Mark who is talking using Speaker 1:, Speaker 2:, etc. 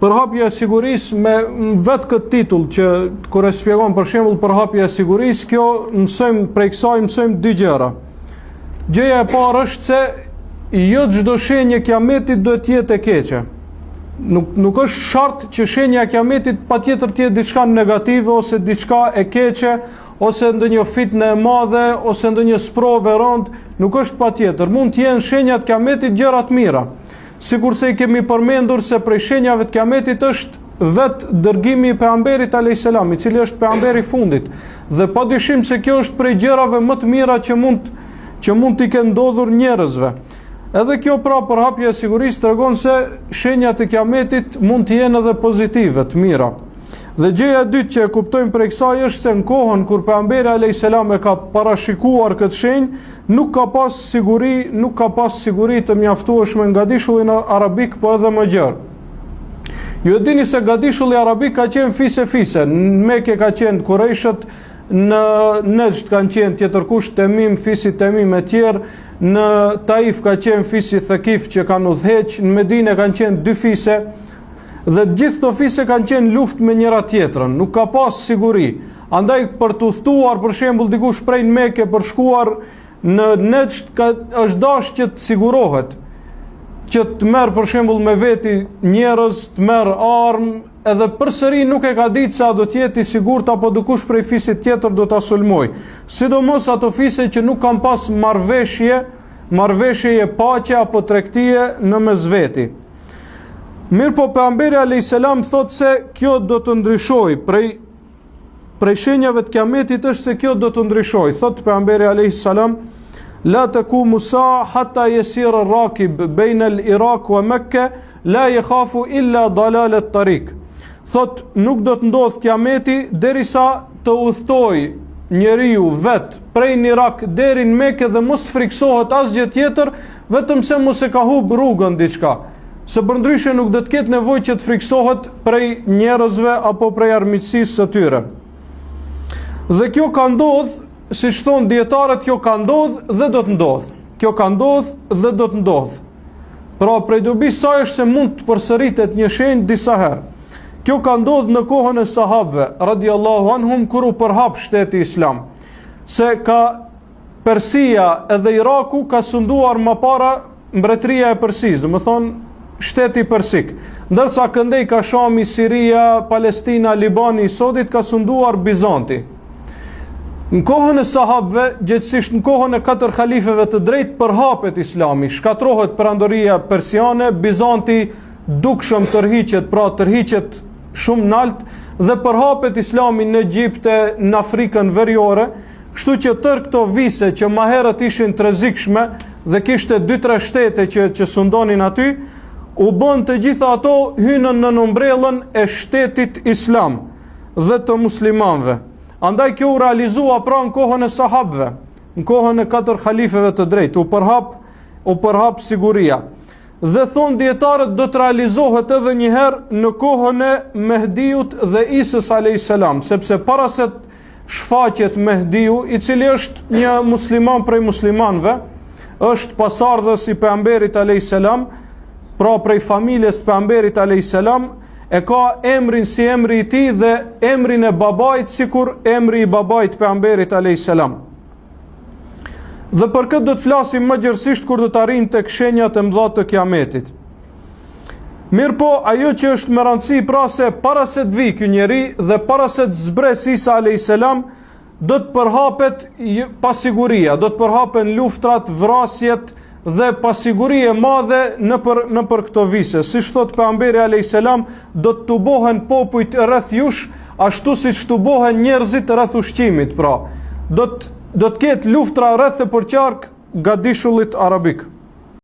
Speaker 1: përhapja e sigurisë me vetë këtë titull që kur e shpjegon për shembull përhapja e sigurisë, kjo prej kësaj mësojmë dy gjëra. Gjëja e parë është se jo çdo shenjë e kiametit duhet të jetë e keqe. Nuk është shart që shenja e kiametit patjetër të jetë diçka negative ose diçka e keqe ose ndonjë fitnë e madhe ose ndonjë sprovë e rëndë, nuk është patjetër. Mund të jenë shenjat e kiametit gjëra të mira. Sikurse i kemi përmendur se prej shenjave të kiametit është vetë dërgimi i pejgamberit alayhis salam, i cili është pejgamberi i fundit. Dhe padyshim se kjo është prej gjërave më të mira që mund t'i kenë ndodhur njerëzve. Edhe kjo pra përhapja e sigurisë tregon se shenjat e kiametit mund të jenë edhe pozitive, të mira. Dhe gjëja e dytë që e kuptojmë prej kësaj është se në kohën kur pejgamberi alayhis salam e ka parashikuar këtë shenjë, nuk ka pas siguri të mjaftueshme nga gadishullin arabik, po edhe më gjerë. Ju e dini se gadishulli arabik ka qenë fise. Në Mekë ka qenë Kurejshët, në Nejd kanë qenë tjetër kush, Temim, fisi Temim e tjerë, në Taif ka qenë fisi Thaqif që kanë udhëheq, në Medinë kanë qenë dy fise, dhe gjithë të fise kanë qenë luftë me njëra tjetrën, nuk ka pas siguri. Andaj për të udhëtuar për shembull dikush prej Mekë për shkuar në Nejd është dashur që të sigurohet, që të merr për shembull me veti njerëz, të merr armë, edhe përsëri nuk e ka ditë se a do të jetë i sigurt apo dikush prej fisit tjetër do ta sulmoj. Sidomos ato fise që nuk kanë pas marrëveshje paqe apo tregtie në mes veti. Mirë po pejgamberi alayhis salam thot se kjo do të ndryshojë, prej shenjave të kiametit është se kjo do të ndryshojë. Thot pejgamberi alayhis salam: la takumu sa hatta yasira ar-rakib bayna al-Iraq wa Mekka la yakhafu illa dalal at-tariq. Thot nuk do të ndodh kiameti derisa të udhtoj njeriu vet prej në Irak deri në Mekë dhe mos friksohet asgjë tjetër, vetëm se mos e ka humb rrugën diçka. Se përndryshe nuk do të ketë nevojë që të friksohet prej njerëzve apo prej armiqësisë së tyre. Dhe kjo ka ndodh, siç thon dietarët, kjo ka ndodh dhe do të ndodh. Kjo ka ndodh dhe do të ndodh. Pra prej dobisë saj është se mund të përsëritet një shenjë disa herë. Kjo ka ndodh në kohën e sahabëve radiallahu anhum kur u përhap shteti islam. Se ka Persia edhe Iraku ka sunduar më para mbretëria e Persisë, do të thonë shteti persik. Ndërsa këndej ka Shami, Siria, Palestina, Libani, sodit ka sunduar Bizanti. Në kohën e sahabëve, gjithsesi në kohën e 4 halifeve të drejtë, përhapet islami, shkatrohet perandoria persiane, Bizanti dukshëm tërhiqet shumë nalt dhe përhapet islami në Egjipte, në Afrikën veriore, kështu që tërë këto vise që më herët ishin të rrezikshme dhe kishte 2-3 shtete që sundonin aty, u bën të gjitha ato hynën në umbrellën e shtetit islam dhe të muslimanëve. Andaj kjo u realizua pra në kohën e sahabëve, në kohën e 4 halifeve të drejtë, u përhap siguria. Dhe thon dietarët do të realizohet edhe një herë në kohën e Mehdiut dhe Isës alayhis salam, sepse para se shfaqet Mehdiu, i cili është një musliman prej muslimanëve, është pasardhës i pejgamberit alayhis salam, pra prej familjes të pejgamberit alayhis salam, e ka emrin si emri i tij dhe emrin e babait sikur emri i babait pejgamberit alayhis salam. Dhe për këtë do të flasim më gjerësisht kur do të arrijmë tek shenjat e mëdha të kiametit. Mirë po, ajo që është me rëndësi pra se para se të vijë ky njeri dhe para se të zbres Isa alayhis salam, do të përhapet pasiguria, do të përhapen luftrat, vrasjet dhe pasiguri e madhe në për këto vise. Siç thot pejgamberi alayhis salam, do të tubohen popujt rreth jush, ashtu siç tubohen njerëzit rreth ushqimit, pra. Do të ketë luftra rreth e përqark gadishullit arabik.